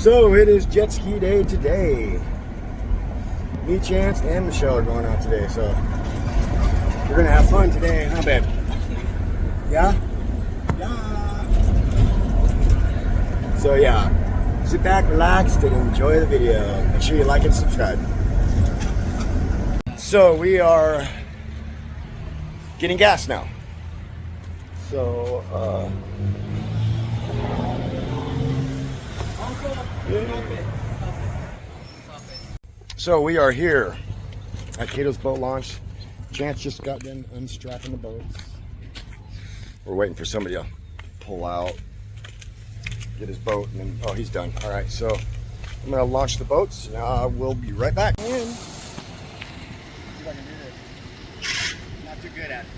So it is jet ski day today. Me, Chance, and Michelle are going out today, so we're gonna have fun today, huh, babe? Yeah? Yeah. So yeah, sit back, relax, and enjoy the video. Make sure you like and subscribe. So we are getting gas now. So So we are here at Cato's boat launch. Chance just got done unstrapping the boats. We're waiting for somebody to pull out, get his boat, and then, oh, he's done. All right, so I'm gonna launch the boats. We'll be right back. See if I can do this. Not too good at it.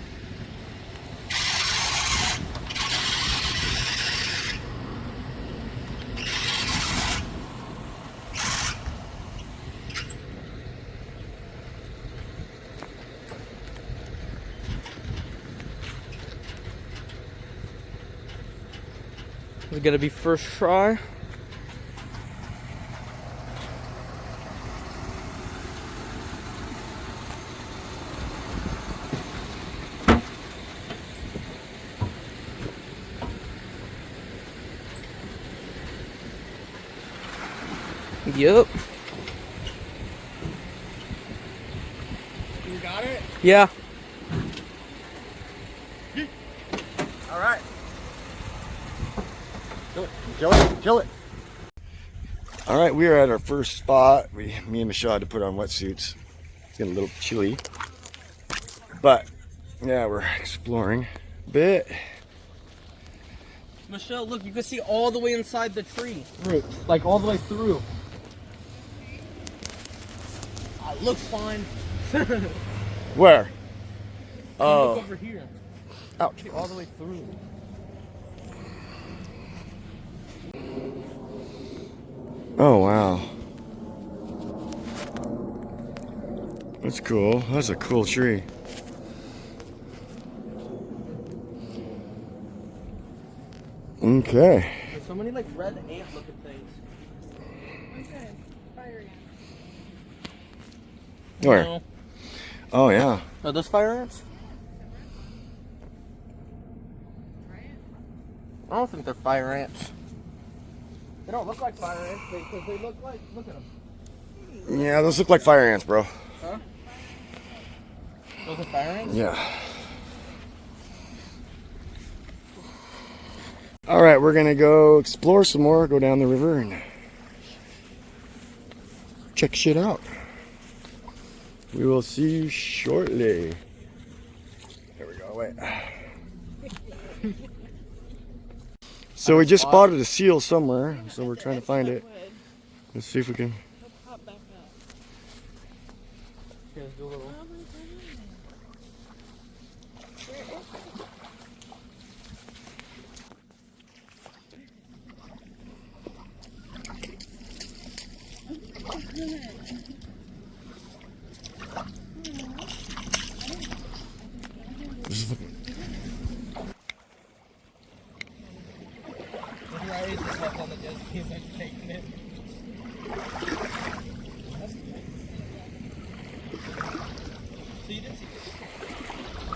It's gonna be first try. Yep. You got it? Yeah. All right. Kill it, kill it. All right, we are at our first spot. Me and Michelle had to put on wetsuits. It's getting a little chilly, but yeah, we're exploring a bit. Michelle, look, you can see all the way inside the tree. Like all the way through. It looks fine. Where? Oh. Look over here. Ouch. All the way through. Oh, wow. That's cool. That's a cool tree. Okay. There's so many like red ant looking things. Okay. Fire ants. Where? No. Oh, yeah. Are those fire ants? I don't think they're fire ants. They don't look like fire ants because they look like, look at them. Yeah, those look like fire ants, bro. Huh? Those are fire ants? Yeah. All right, we're gonna go explore some more, go down the river and check shit out. We will see you shortly. There we go, wait. So we just spotted a seal somewhere, so we're trying to find it. Let's see if we can. Pop back up. Here, let's do a little. This is fucking.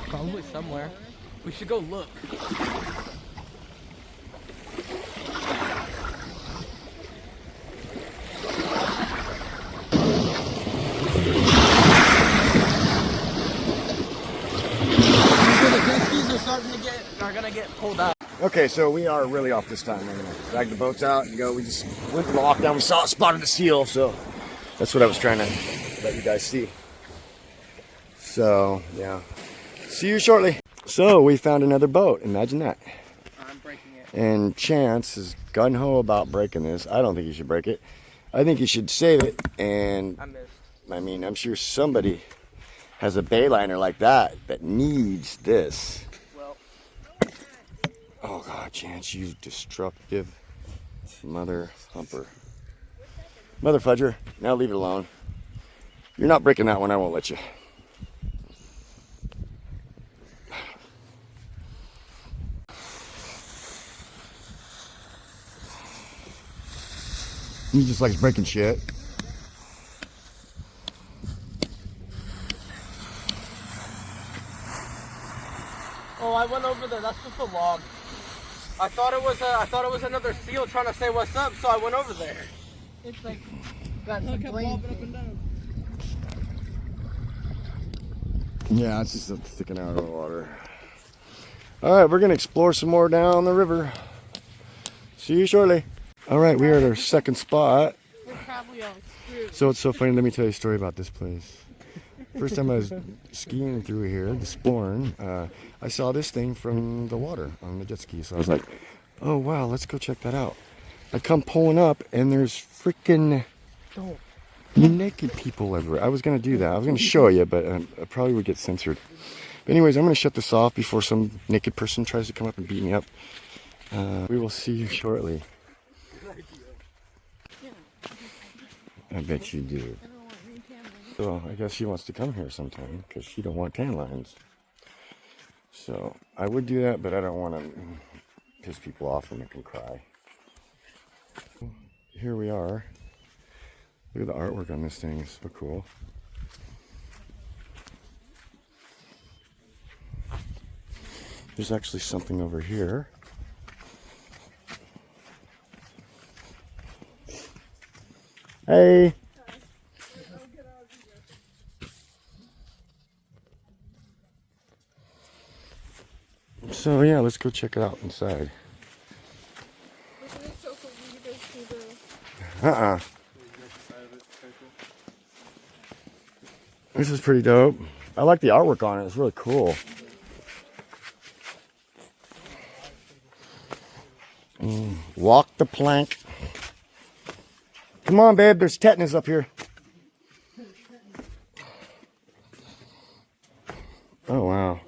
Probably somewhere. We should go look. Are gonna get pulled out. Okay, so we are really off this time. We're gonna drag the boats out and go. We just went to the lockdown. We saw it, spotted a seal, so that's what I was trying to let you guys see. So yeah, see you shortly. So we found another boat. Imagine that. I'm breaking it. And Chance is gun ho about breaking this. I don't think you should break it. I think you should save it. And I missed. I mean, I'm sure somebody has a bayliner like that needs this. Well. Oh God, Chance, you destructive mother humper. Mother fudger. Now leave it alone. You're not breaking that one, I won't let you. He just likes breaking shit. Oh, I went over there. That's just a log. I thought it was another seal trying to say what's up, so I went over there. It's like, Got some kept green. bobbing up and down. Yeah, it's just sticking out of the water. All right, we're gonna explore some more down the river. See you shortly. All right, we are at our second spot. We're probably all screwed. So it's so funny. Let me tell you a story about this place. First time I was skiing through here, exploring, I saw this thing from the water on the jet ski. So I was like, oh wow, let's go check that out. I come pulling up and there's freaking naked people everywhere. I was gonna do that. I was gonna show you, but I probably would get censored. But anyways, I'm gonna shut this off before some naked person tries to come up and beat me up. We will see you shortly. I bet you do. I don't want any tan lines. So I guess she wants to come here sometime because she don't want tan lines. So I would do that, but I don't want to piss people off and make them cry. Here we are. Look at the artwork on this thing. It's so cool. There's actually something over here. Hey. So yeah, let's go check it out inside. Isn't it so cool when you go through the... Uh-uh. This is pretty dope. I like the artwork on it. It's really cool. Walk the plank. Come on, babe. There's tetanus up here. Oh, wow.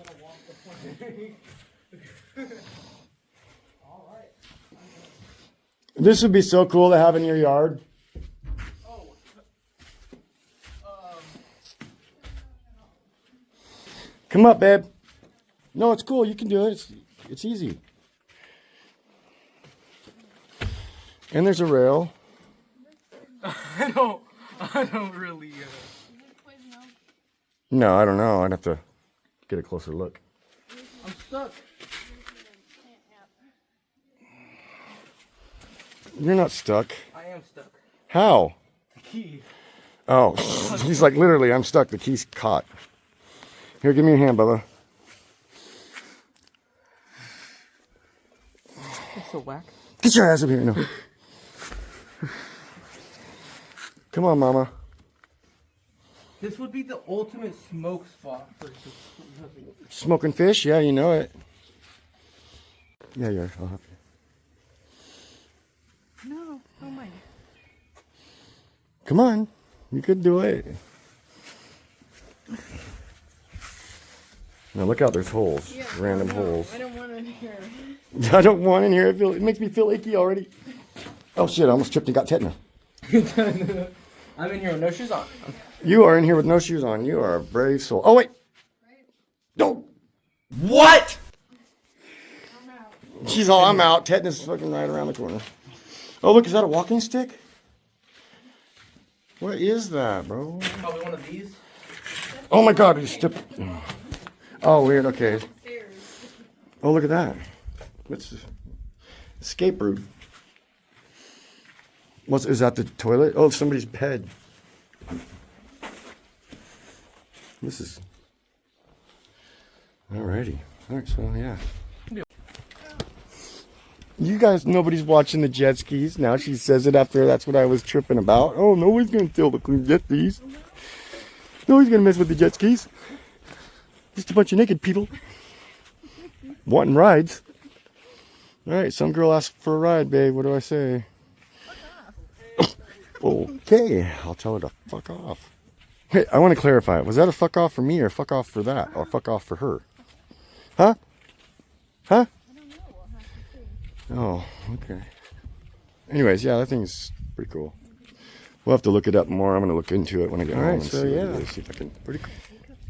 This would be so cool to have in your yard. Come up, babe. No, it's cool. You can do it. It's easy. And there's a rail. I don't really. No, I don't know. I'd have to get a closer look. I'm stuck. You're not stuck. I am stuck. How? The key. Oh, he's like, literally, I'm stuck. The key's caught. Here, give me your hand, Bubba. That's so whack. Get your ass up here. No. Come on, Mama. This would be the ultimate smoke spot for Smoking fish? Yeah, you know it. Yeah, I'll help you. No, oh my. Come on. You could do it. Now look out, there's holes. Yeah, Random no, holes. I don't want it here. I don't want in here. It makes me feel icky already. Oh shit, I almost tripped and got tetanus. I'm in here with no shoes on. You are in here with no shoes on. You are a brave soul. Oh, wait. No. What? I'm out. She's all, I'm out. Tetanus is fucking right around the corner. Oh, look, is that a walking stick? What is that, bro? Probably one of these. Oh my god, you stepped. Oh, weird. Okay. Stairs. Oh, look at that. What's this? Escape route. Is that the toilet? Oh, it's somebody's bed. This is. Alrighty. Alright, so yeah. You guys, nobody's watching the jet skis. Now she says it after that's what I was tripping about. Oh, nobody's gonna steal the clean jet skis. Nobody's gonna mess with the jet skis. Just a bunch of naked people wanting rides. Alright, some girl asked for a ride, babe. What do I say? Okay, I'll tell her to fuck off. Hey, I want to clarify. Was that a fuck off for me or fuck off for that? Or fuck off for her? Huh? Huh? Oh, okay. Anyways, yeah, that thing's pretty cool. We'll have to look it up more. I'm going to look into it when I get home and see what it is. See if I can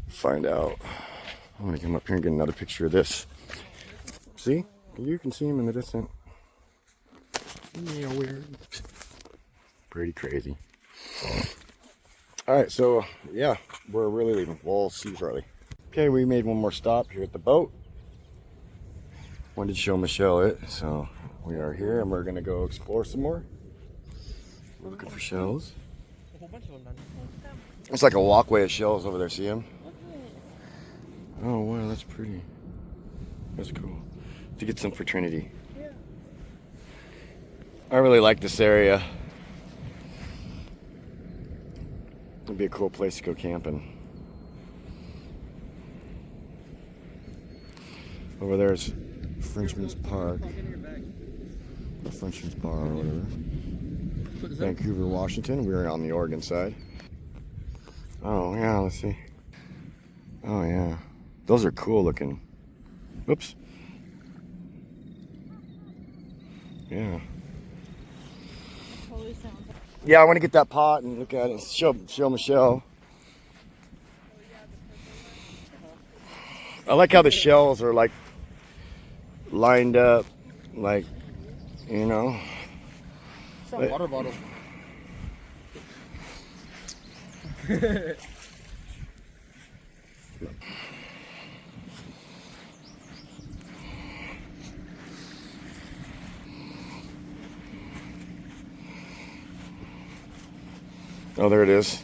find out. I'm going to come up here and get another picture of this. See? You can see him in the distance. Yeah, weird. Pretty crazy. All right, so yeah, we're really leaving. We'll see you shortly. Okay, we made one more stop here at the boat. Wanted to show Michelle it, so we are here and we're gonna go explore some more. We're looking for shells. A whole bunch of them done. It's like a walkway of shells over there. See them? Oh wow, that's pretty. That's cool. To get some for Trinity. Yeah. I really like this area. It'd be a cool place to go camping. Over there's Frenchman's Park, or Frenchman's Bar, or whatever. Vancouver, Washington. We're on the Oregon side. Oh yeah, let's see. Oh yeah, those are cool looking. Oops. Yeah. Totally sounds like Yeah, I want to get that pot and look at it. Show Michelle. I like how the shells are like lined up, like, you know. It's a water bottle. Oh, there it is.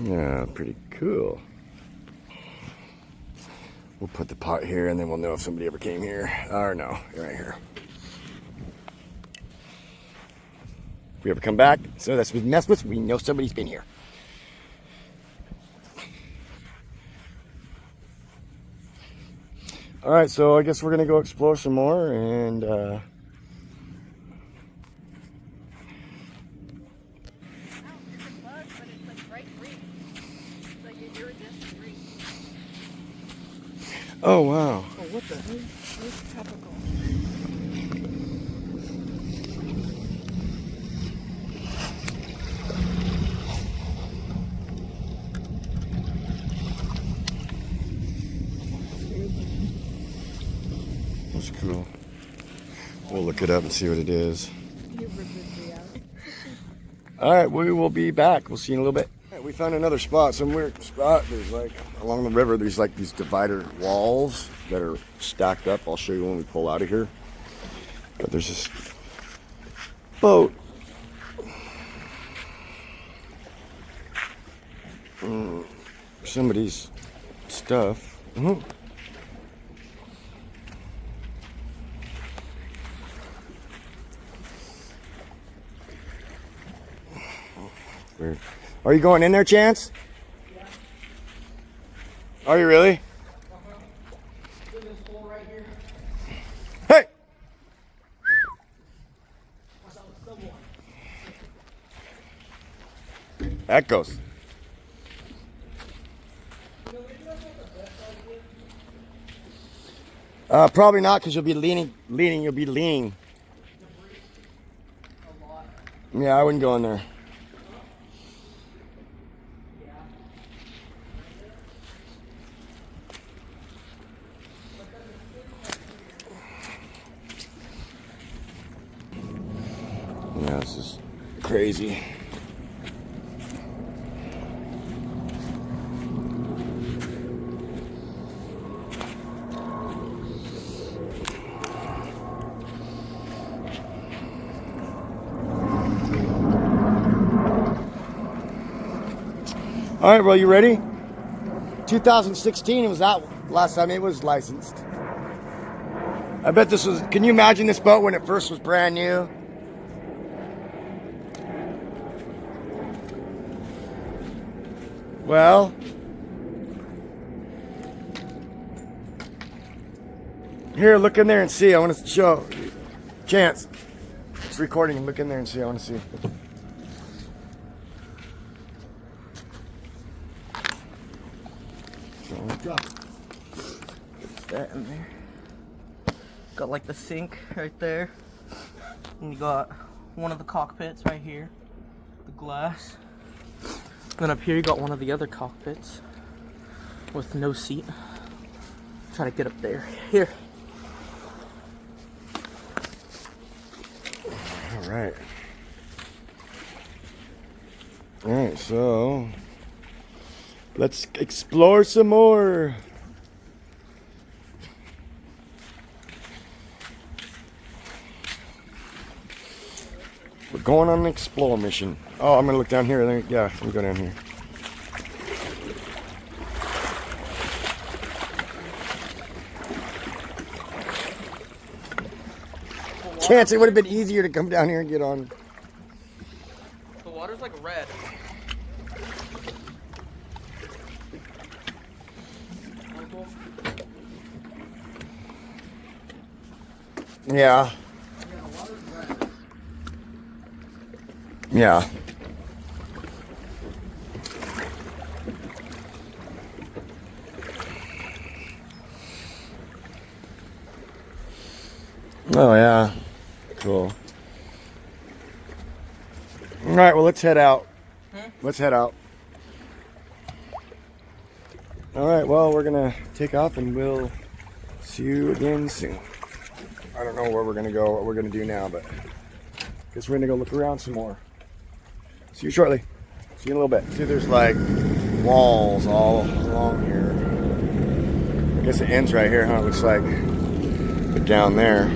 Yeah, pretty cool. We'll put the pot here and then we'll know if somebody ever came here. Or no, right here. If we ever come back, so that's what we mess with, we know somebody's been here. All right, so I guess we're gonna go explore some more and wow, it's a bug, but it's like bright green. It's like an iridescent green. oh wow. Oh, what the heck? It's tropical. That's cool. We'll look it up and see what it is. All right, we will be back. We'll see you in a little bit. All right, we found another spot, some weird spot. There's like, along the river, there's like these divider walls that are stacked up. I'll show you when we pull out of here. But there's this boat. Somebody's stuff. Weird. Are you going in there, Chance? Yeah. Are you really? Look at this hole right here. Hey! Watch out, someone. Echoes. Probably not, because you'll be leaning. You'll be leaning. A lot. Yeah, I wouldn't go in there. Yeah, this is crazy. All right, well, you ready? 2016, it was that last time it was licensed. I bet this was, can you imagine this boat when it first was brand new? Well, here, look in there and see. I want to show. Chance, it's recording. Look in there and see. I want to see. Drop. Put that in there. Got like the sink right there. And you got one of the cockpits right here. The glass. Then up here you got one of the other cockpits. with no seat. Try to get up there. Here. All right. All right, so let's explore some more. We're going on an explore mission. Oh, I'm gonna look down here. Yeah, let me go down here. Chance, it would have been easier to come down here and get on. The water's like red. Yeah. Yeah. Oh, yeah. Cool. All right, well, let's head out. Let's head out. All right, well, we're going to take off and we'll see you again soon. I don't know where we're going to go, what we're going to do now, but I guess we're going to go look around some more. See you shortly. See you in a little bit. See, there's like walls all along here. I guess it ends right here, huh? It looks like. But down there.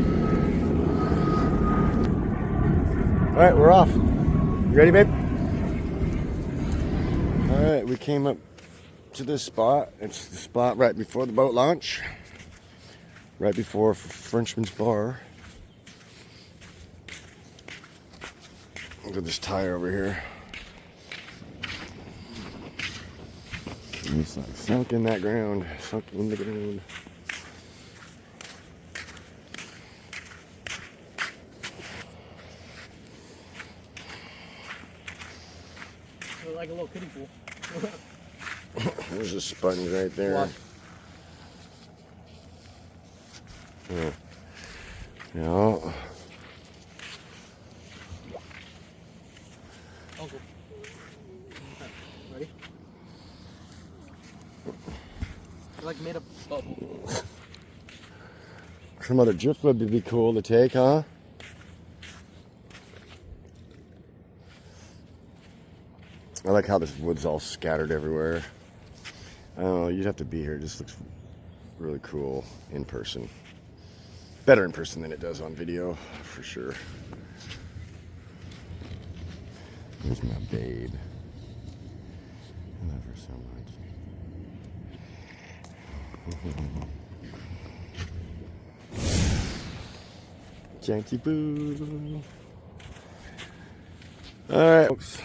All right, we're off. You ready, babe? All right, we came up to this spot. It's the spot right before the boat launch. Right before Frenchman's Bar. Look at this tire over here. It's like sunk in that ground. Sunk in the ground. Like a little kiddie pool. There's a sponge right there. What? Yeah. Yeah. Uncle. Ready? Like made a bubble. Some other driftwood would be cool to take, huh? I like how this wood's all scattered everywhere. I don't know, you'd have to be here. It just looks really cool in person. Better in person than it does on video, for sure. There's my babe. I love her so much. Janky boo. Alright, folks.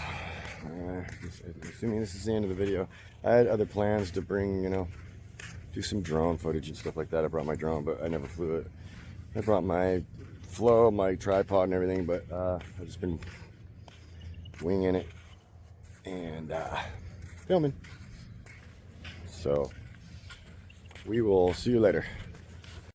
Assuming this is the end of the video. I had other plans to bring, do some drone footage and stuff like that. I brought my drone, but I never flew it. I brought my flow, my tripod and everything, but I've just been winging it and filming. So we will see you later.